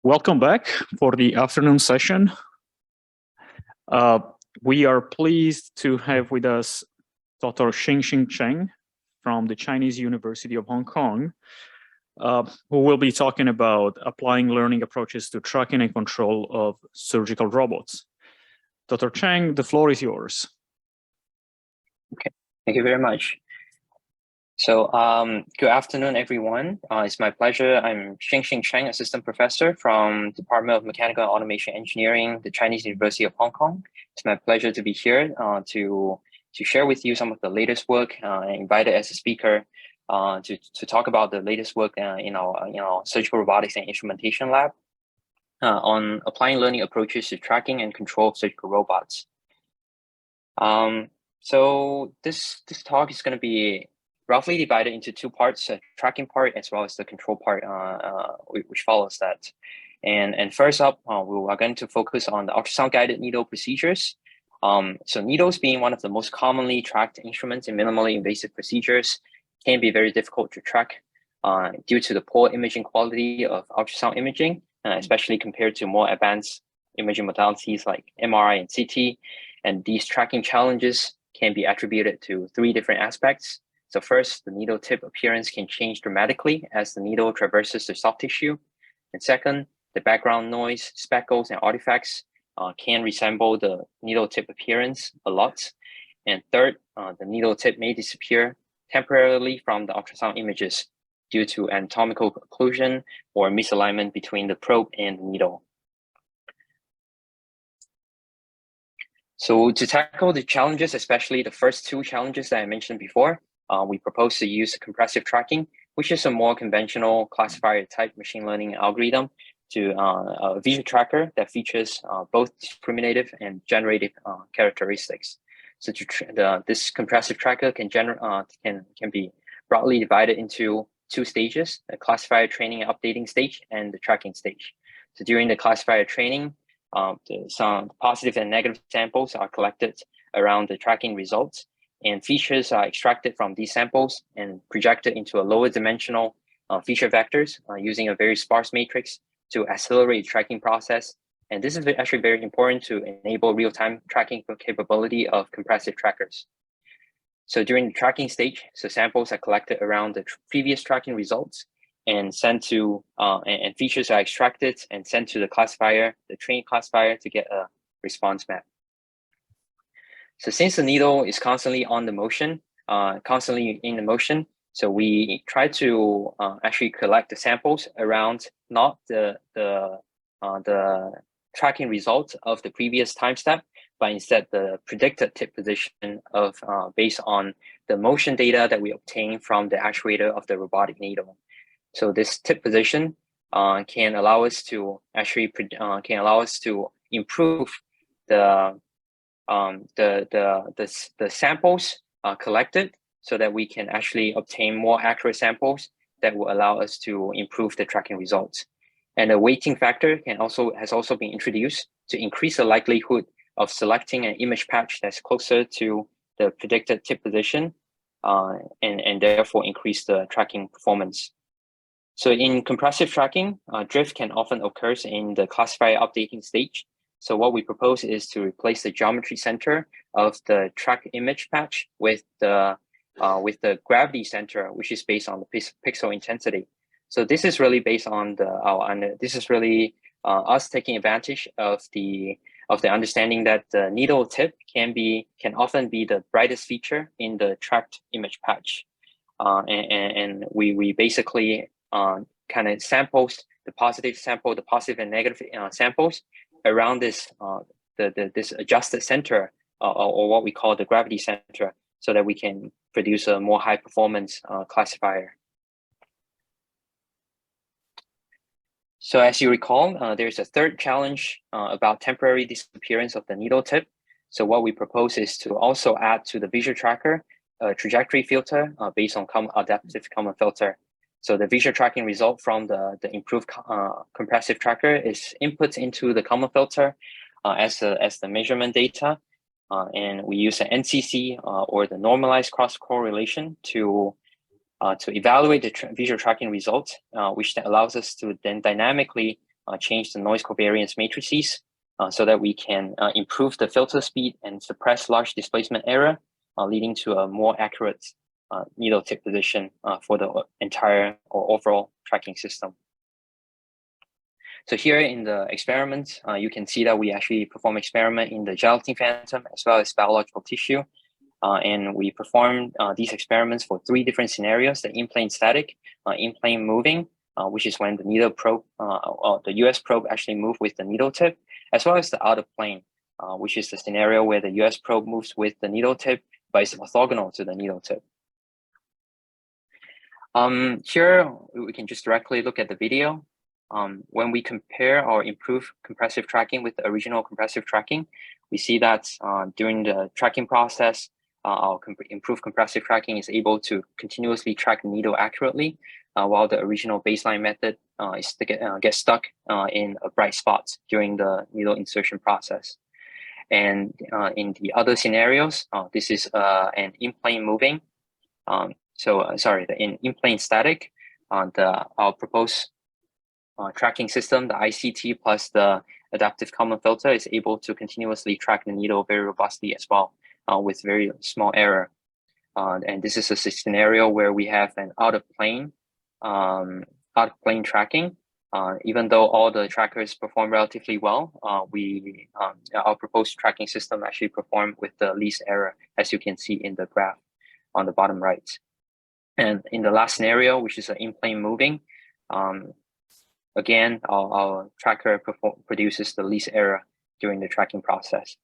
Welcome back for the afternoon session. We are pleased to have with us Dr. Shing Shin Cheng from the Chinese University of Hong Kong, who will be talking about applying learning approaches to tracking and control of surgical robots. Dr. Cheng, the floor is yours. Okay, thank you very much. So good afternoon, everyone. It's my pleasure. I'm Shing Shin Cheng, Assistant Professor from Department of Mechanical and Automation Engineering, the Chinese University of Hong Kong. It's my pleasure to be here to share with you some of the latest work, invited as a speaker to talk about the latest work in our surgical robotics and instrumentation lab on applying learning approaches to tracking and control of surgical robots. So this talk is going to be roughly divided into two parts, a tracking part as well as the control part, which follows that. And first up, we are going to focus on the ultrasound-guided needle procedures. So needles being one of the most commonly tracked instruments in minimally invasive procedures can be very difficult to track due to the poor imaging quality of ultrasound imaging, especially compared to more advanced imaging modalities like MRI and CT. And these tracking challenges can be attributed to three different aspects. So first, the needle tip appearance can change dramatically as the needle traverses the soft tissue. And second, the background noise, speckles, and artifacts can resemble the needle tip appearance a lot. And third, the needle tip may disappear temporarily from the ultrasound images due to anatomical occlusion or misalignment between the probe and the needle. So to tackle the challenges, especially the first two challenges that I mentioned before, we propose to use compressive tracking, which is a more conventional classifier type machine learning algorithm to a visual tracker that features both discriminative and generative characteristics. So this compressive tracker can be broadly divided into two stages: the classifier training and updating stage and the tracking stage. So during the classifier training, some positive and negative samples are collected around the tracking results, and features are extracted from these samples and projected into a lower dimensional feature vectors using a very sparse matrix to accelerate the tracking process. And this is actually very important to enable real-time tracking capability of compressive trackers. So during the tracking stage, so samples are collected around the previous tracking results and sent to, and features are extracted and sent to the classifier, the trained classifier, to get a response map. So since the needle is constantly in the motion, so we try to actually collect the samples around not the tracking results of the previous time step, but instead the predicted tip position of based on the motion data that we obtain from the actuator of the robotic needle. So this tip position can allow us to actually improve the samples collected, so that we can actually obtain more accurate samples that will allow us to improve the tracking results. And a weighting factor has also been introduced to increase the likelihood of selecting an image patch that's closer to the predicted tip position, and therefore increase the tracking performance. So in compressive tracking, drift can often occur in the classifier updating stage. So what we propose is to replace the geometry center of the track image patch with the gravity center, which is based on the pixel intensity. So this is really based on us taking advantage of the understanding that the needle tip can often be the brightest feature in the tracked image patch, and we basically kind of samples the positive and negative samples around this this adjusted center, or what we call the gravity center, so that we can produce a more high performance classifier. So as you recall, there's a third challenge about temporary disappearance of the needle tip. So what we propose is to also add to the visual tracker a trajectory filter based on adaptive common filter. So the visual tracking result from the improved compressive tracker is input into the common filter as the measurement data, and we use an NCC or the normalized cross correlation to evaluate the visual tracking results, which then allows us to then dynamically change the noise covariance matrices so that we can improve the filter speed and suppress large displacement error, leading to a more accurate needle tip position for the entire or overall tracking system. So here in the experiment, you can see that we actually perform experiment in the gelatin phantom as well as biological tissue. And we performed these experiments for 3 different scenarios: the in-plane static, in-plane moving, which is when the needle probe, the US probe actually moved with the needle tip, as well as the out of plane, which is the scenario where the US probe moves with the needle tip, but is orthogonal to the needle tip. Here, we can just directly look at the video. When we compare our improved compressive tracking with the original compressive tracking, we see that during the tracking process, our improved compressive tracking is able to continuously track the needle accurately, while the original baseline method gets stuck in a bright spot during the needle insertion process. And in the other scenarios, this is an in-plane moving. The in-plane static, our proposed tracking system, the ICT plus the adaptive Kalman filter, is able to continuously track the needle very robustly as well, with very small error. And this is a scenario where we have an out of plane tracking. Even though all the trackers perform relatively well, our proposed tracking system actually performed with the least error, as you can see in the graph on the bottom right. And in the last scenario, which is an in-plane moving, again, our tracker produces the least error during the tracking process.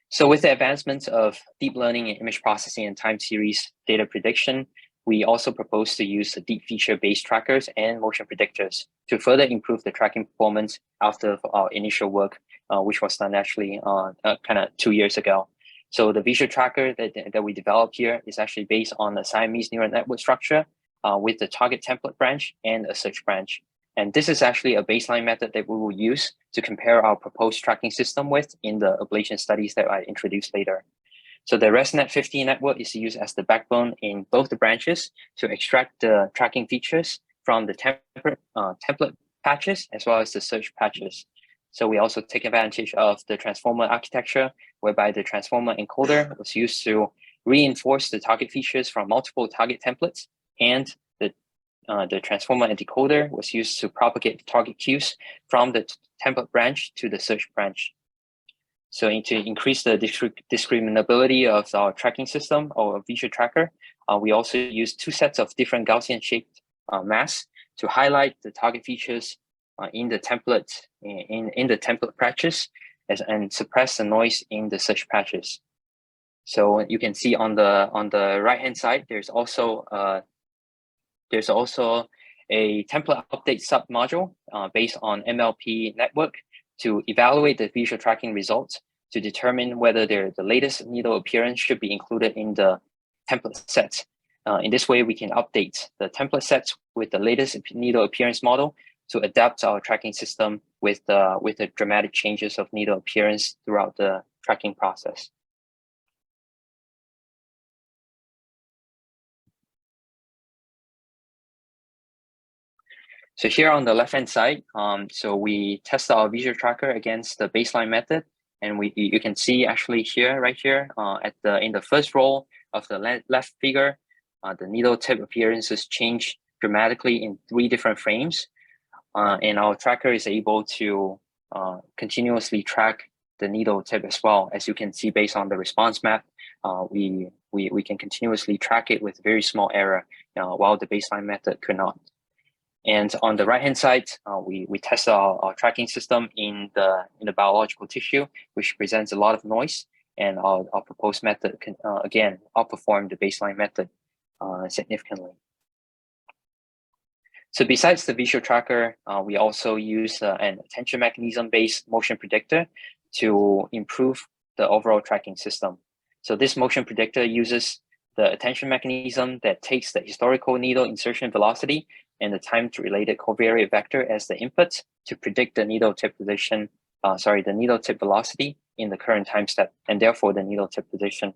So with the advancements of deep learning and image processing and time series data prediction, we also propose to use the deep feature-based trackers and motion predictors to further improve the tracking performance after our initial work, which was done actually kind of 2 years ago. So the visual tracker that we developed here is actually based on the Siamese neural network structure with the target template branch and a search branch. And this is actually a baseline method that we will use to compare our proposed tracking system with in the ablation studies that I introduced later. So the ResNet50 network is used as the backbone in both the branches to extract the tracking features from the template patches as well as the search patches. So we also take advantage of the transformer architecture, whereby the transformer encoder was used to reinforce the target features from multiple target templates, and the transformer and decoder was used to propagate target cues from the template branch to the search branch. So to increase the discriminability of our tracking system or visual tracker, we also use 2 sets of different Gaussian shaped masks to highlight the target features in the template patches and suppress the noise in the search patches. So you can see on the right hand side, there's also a template update submodule based on MLP network to evaluate the visual tracking results to determine whether the latest needle appearance should be included in the template sets. In this way, we can update the template sets with the latest needle appearance model to adapt our tracking system with the dramatic changes of needle appearance throughout the tracking process. So here on the left-hand side, so we test our visual tracker against the baseline method, and you can see actually here, right here, in the first row of the left figure, the needle tip appearances change dramatically in 3 different frames, and our tracker is able to continuously track the needle tip as well. As you can see, based on the response map, we can continuously track it with very small error, while the baseline method could not. And on the right-hand side, we test our tracking system in the biological tissue, which presents a lot of noise, and our proposed method can again outperform the baseline method significantly. So besides the visual tracker, we also use an attention mechanism-based motion predictor to improve the overall tracking system. So this motion predictor uses the attention mechanism that takes the historical needle insertion velocity and the time-related covariate vector as the input to predict the needle tip position, the needle tip velocity in the current time step, and therefore the needle tip position.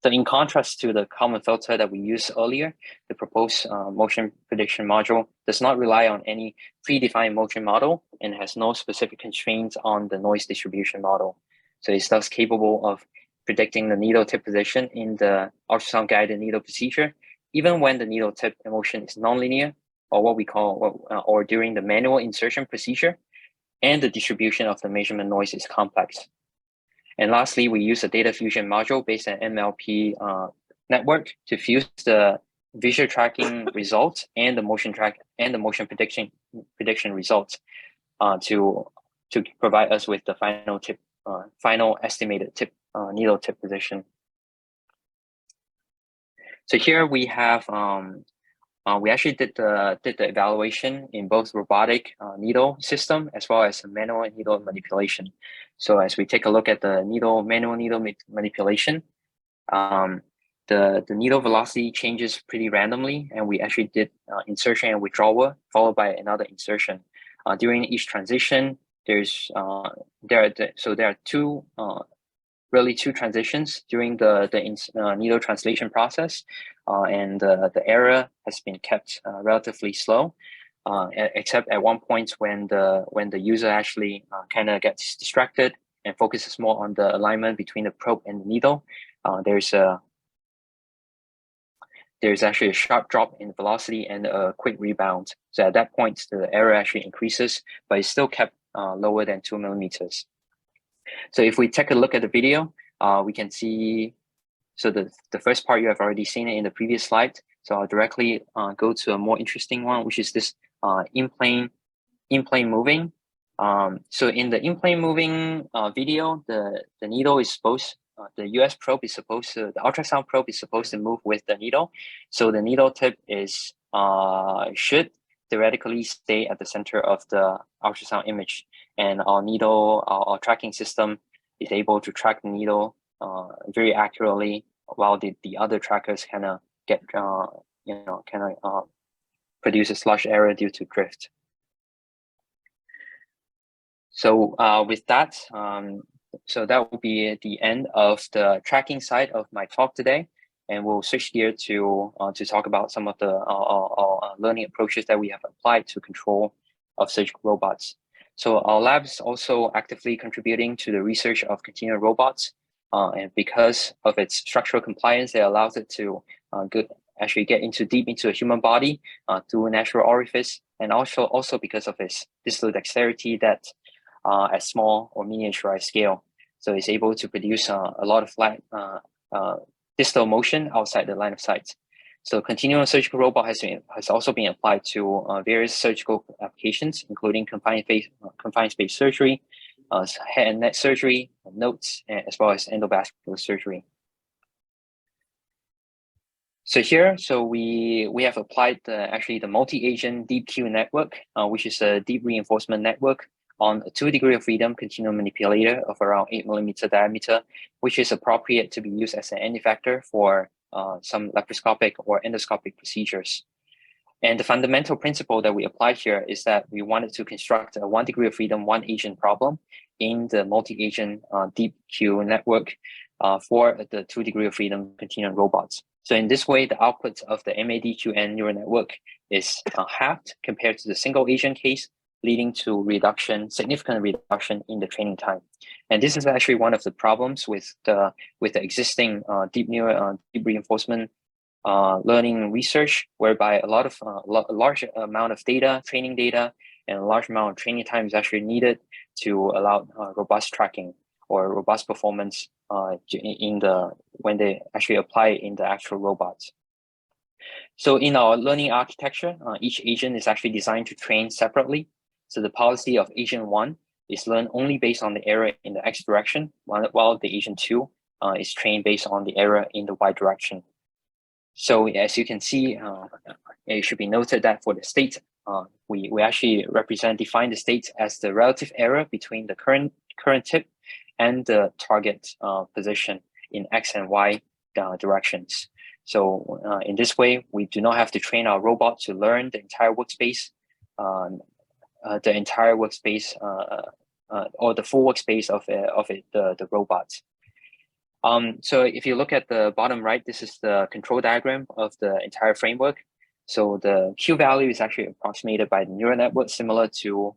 So in contrast to the common filter that we used earlier, the proposed motion prediction module does not rely on any predefined motion model and has no specific constraints on the noise distribution model. So it's thus capable of predicting the needle tip position in the ultrasound guided needle procedure, even when the needle tip motion is nonlinear, or what we call, or during the manual insertion procedure, and the distribution of the measurement noise is complex. And lastly, we use a data fusion module based on MLP network to fuse the visual tracking results and the motion prediction results to provide us with the final estimated needle tip position. So here we have we actually did the evaluation in both robotic needle system as well as manual needle manipulation. So as we take a look at the manual needle manipulation, the needle velocity changes pretty randomly, and we actually did insertion and withdrawal followed by another insertion. During each transition, there are two transitions during the needle translation process, and the error has been kept relatively slow, except at one point when the user actually kind of gets distracted and focuses more on the alignment between the probe and the needle. There's actually a sharp drop in velocity and a quick rebound. So at that point, the error actually increases, but it's still kept lower than 2 millimeters. So if we take a look at the video, we can see, so the first part you have already seen it in the previous slide. So I'll directly go to a more interesting one, which is this in-plane moving. So in the in-plane moving video, the needle is supposed, the US probe is supposed to, the ultrasound probe is supposed to move with the needle. So the needle tip is should theoretically stay at the center of the ultrasound image, and our tracking system is able to track the needle very accurately, while the other trackers kind of get produce a slush error due to drift. So with that, so that will be the end of the tracking side of my talk today, and we'll switch gear to talk about some of the learning approaches that we have applied to control of surgical robots. So our lab is also actively contributing to the research of continuum robots, and because of its structural compliance, it allows it to actually get deep into a human body through a natural orifice, and also because of its distal dexterity that at small or miniaturized scale. So it's able to produce a lot of distal motion outside the line of sight. So continuum surgical robot has also been applied to various surgical applications, including confined space surgery, head and neck surgery, notes, as well as endovascular surgery. So here, we have applied the multi-agent deep Q network, which is a deep reinforcement network on a 2 degree of freedom continuum manipulator of around 8 millimeter diameter, which is appropriate to be used as an end effector for some laparoscopic or endoscopic procedures. And the fundamental principle that we apply here is that we wanted to construct a 1 degree of freedom, 1 agent problem in the multi-agent deep Q network for the 2 degree of freedom continuum robots. So in this way, the output of the MADQN neural network is halved compared to the single agent case, leading to significant reduction in the training time. And this is actually one of the problems with the existing deep reinforcement learning research, whereby a large amount of data, training data, and a large amount of training time is actually needed to allow robust tracking or robust performance when they actually apply it in the actual robots. So in our learning architecture, each agent is actually designed to train separately. So the policy of agent 1 is learned only based on the error in the X direction, while the agent 2 is trained based on the error in the Y direction. So as you can see, it should be noted that for the state, we actually define the state as the relative error between the current tip and the target position in X and Y directions. So in this way, we do not have to train our robot to learn the entire workspace, or the full workspace of the robot. So if you look at the bottom right, this is the control diagram of the entire framework. So the Q value is actually approximated by the neural network, similar to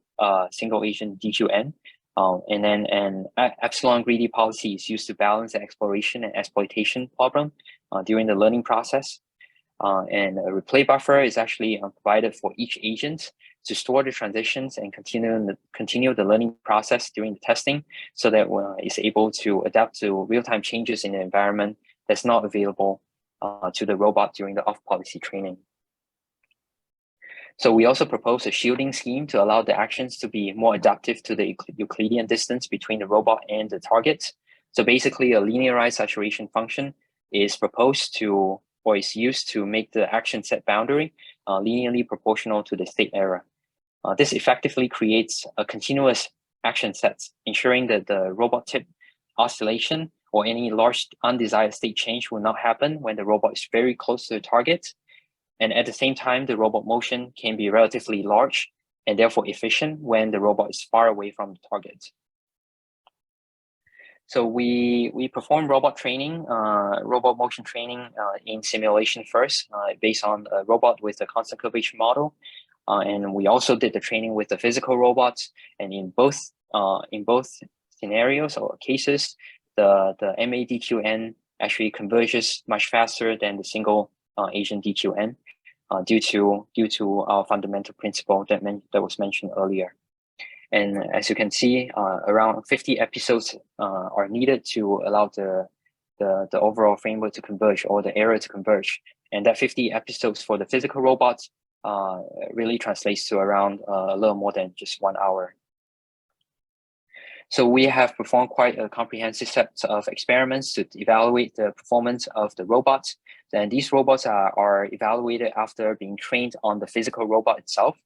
single agent DQN. And then an epsilon greedy policy is used to balance the exploration and exploitation problem during the learning process. And a replay buffer is actually provided for each agent to store the transitions and continue the learning process during the testing, so that it's able to adapt to real-time changes in the environment that's not available to the robot during the off-policy training. So we also propose a shielding scheme to allow the actions to be more adaptive to the Euclidean distance between the robot and the target. So basically, a linearized saturation function is proposed to, or is used to make the action set boundary linearly proportional to the state error. This effectively creates a continuous action set, ensuring that the robot tip oscillation or any large undesired state change will not happen when the robot is very close to the target. And at the same time, the robot motion can be relatively large and therefore efficient when the robot is far away from the target. So we perform robot training, robot motion training in simulation first, based on a robot with a constant curvature model. And we also did the training with the physical robots. And in both scenarios or cases, the MADQN actually converges much faster than the single agent DQN due to our fundamental principle that was mentioned earlier. And as you can see, around 50 episodes are needed to allow the overall framework to converge, or the error to converge. And that 50 episodes for the physical robots really translates to around a little more than just 1 hour. So we have performed quite a comprehensive set of experiments to evaluate the performance of the robots. And these robots are evaluated after being trained on the physical robot itself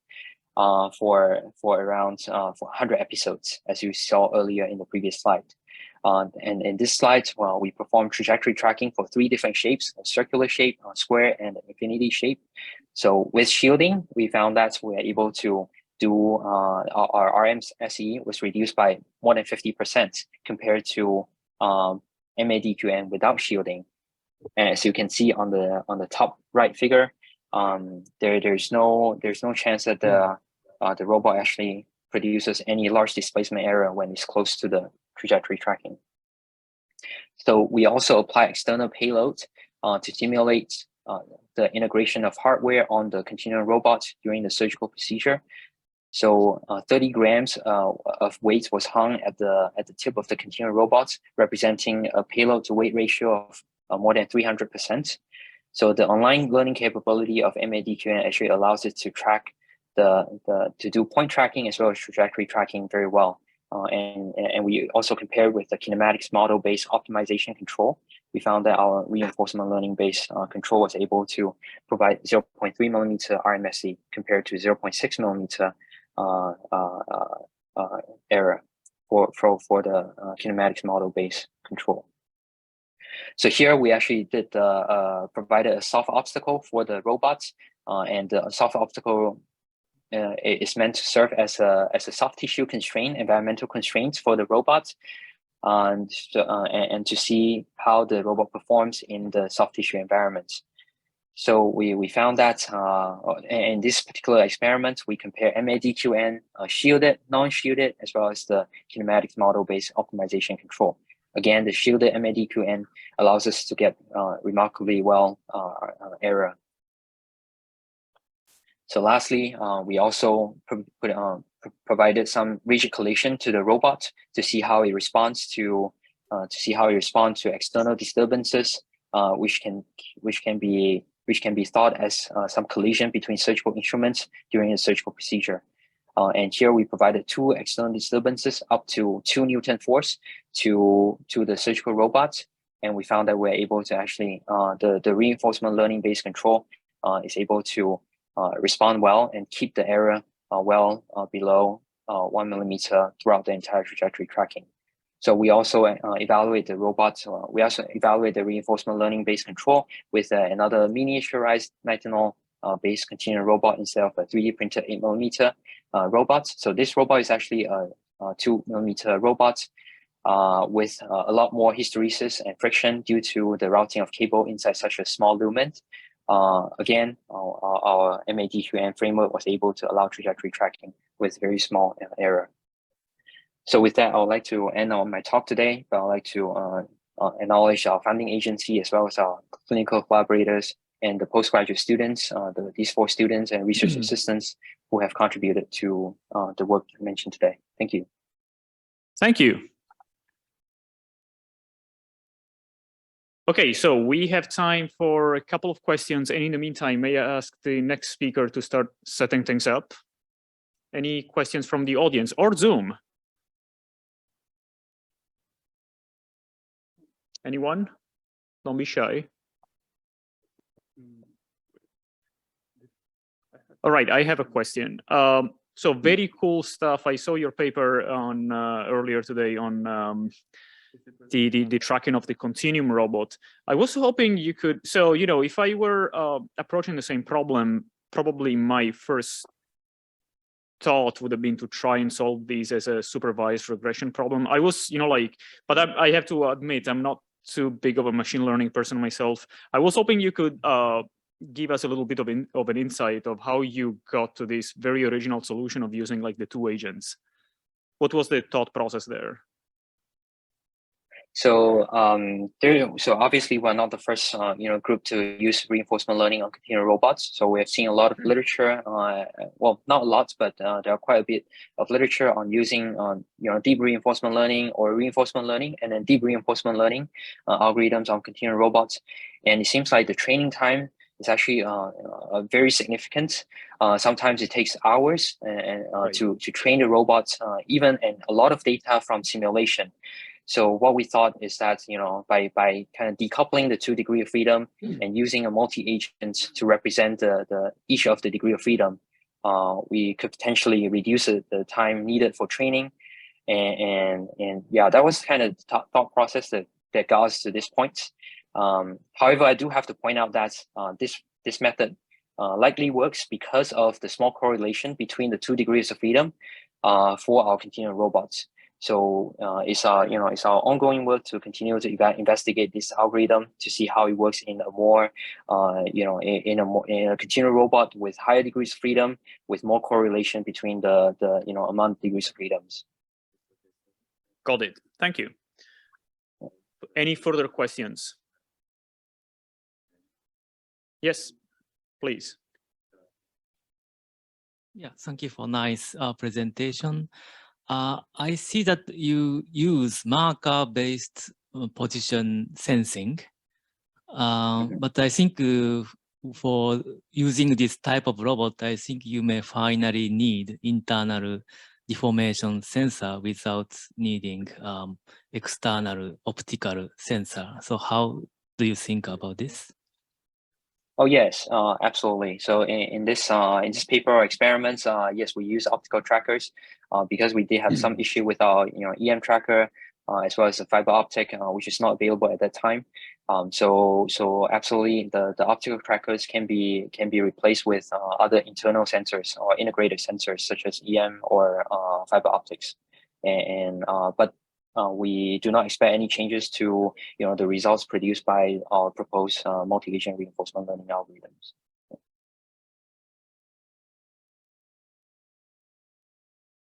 for around 100 episodes, as you saw earlier in the previous slide. And in this slide, well, we performed trajectory tracking for 3 different shapes: a circular shape, a square, and an infinity shape. So with shielding, we found that we're able to do our RMSE was reduced by more than 50% compared to MADQN without shielding. And as you can see on the top right figure, there's no chance that the robot actually produces any large displacement error when it's close to the trajectory tracking. So we also apply external payloads to simulate the integration of hardware on the continuum robot during the surgical procedure. So 30 grams of weight was hung at the tip of the continuum robot, representing a payload to weight ratio of more than 300%. So the online learning capability of MADQN actually allows it to track to do point tracking as well as trajectory tracking very well. And we also compared with the kinematics model-based optimization control. We found that our reinforcement learning-based control was able to provide 0.3 millimeter RMSE compared to 0.6 millimeter error for the kinematics model-based control. So here we actually did provided a soft obstacle for the robots, and the soft obstacle is meant to serve as a soft tissue constraint, environmental constraints for the robots, and to see how the robot performs in the soft tissue environment. So we found that in this particular experiment, we compare MADQN shielded, non-shielded, as well as the kinematics model-based optimization control. Again, the shielded MADQN allows us to get remarkably well error. So lastly, we also provided some rigid collision to the robot to see how it responds to external disturbances, which can be thought as some collision between surgical instruments during a surgical procedure. And here we provided 2 external disturbances up to 2 Newton force to the surgical robots, and we found that we're able to actually the reinforcement learning based control is able to respond well and keep the error well below 1 millimeter throughout the entire trajectory tracking. So we also evaluate the robots. We also evaluate the reinforcement learning based control with another miniaturized nitinol based continuum robot instead of a 3D printed 8 millimeter robot. So this robot is actually a 2 millimeter robot, with a lot more hysteresis and friction due to the routing of cable inside such a small lumen. Again, our MADQN framework was able to allow trajectory tracking with very small error. So with that, I would like to end on my talk today, but I'd like to acknowledge our funding agency as well as our clinical collaborators and the postgraduate students, these 4 students and research assistants who have contributed to the work mentioned today. Thank you. Thank you. Okay, so we have time for a couple of questions. And in the meantime, may I ask the next speaker to start setting things up? Any questions from the audience or Zoom? Anyone? Don't be shy. All right, I have a question. So very cool stuff. I saw your paper on earlier today on the tracking of the continuum robot. I was hoping you could, so, you know, if I were approaching the same problem, probably my first thought would have been to try and solve these as a supervised regression problem. I was, you know, like, but I have to admit, I'm not too big of a machine learning person myself. I was hoping you could give us a little bit of an insight of how you got to this very original solution of using like the 2 agents. What was the thought process there? So so obviously we're not the first group to use reinforcement learning on continuum robots. So we have seen a lot of literature. Well, not a lot, but there are quite a bit of literature on using deep reinforcement learning or reinforcement learning and then deep reinforcement learning algorithms on continuum robots. And it seems like the training time is actually very significant. Sometimes it takes hours Right. to train the robots, even and a lot of data from simulation. So what we thought is that, you know, by kind of decoupling the 2 degrees of freedom and using a multi-agent to represent each of the degree of freedom, we could potentially reduce the time needed for training. And yeah, that was kind of the thought process that got us to this point. However, I do have to point out that this method likely works because of the small correlation between the 2 degrees of freedom for our continuum robots. So it's our ongoing work to continue to investigate this algorithm to see how it works in a more in a continuum robot with higher degrees of freedom with more correlation between the amount of degrees of freedoms. Got it. Thank you. Any further questions? Yes, please. Yeah, thank you for nice presentation. I see that you use marker-based position sensing, but I think for using this type of robot, I think you may finally need internal deformation sensor without needing external optical sensor. So how do you think about this? Oh yes, absolutely. So in this paper or experiments, yes, we use optical trackers because we did have some issue with our EM tracker as well as the fiber optic, which is not available at that time. So absolutely, the optical trackers can be replaced with other internal sensors or integrated sensors such as EM or fiber optics, but we do not expect any changes to the results produced by our proposed multi-agent reinforcement learning algorithms.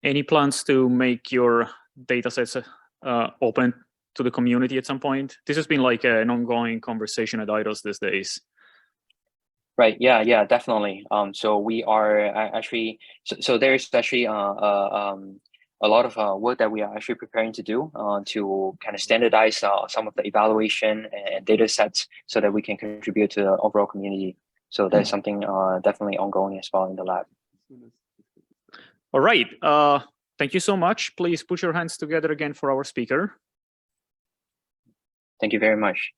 Any plans to make your data sets open to the community at some point? This has been like an ongoing conversation at IROS these days. Right. Yeah, definitely. So we are actually, so there's actually a lot of work that we are actually preparing to do to kind of standardize some of the evaluation and data sets so that we can contribute to the overall community. So that's something definitely ongoing as well in the lab. All right. Thank you so much. Please put your hands together again for our speaker. Thank you very much.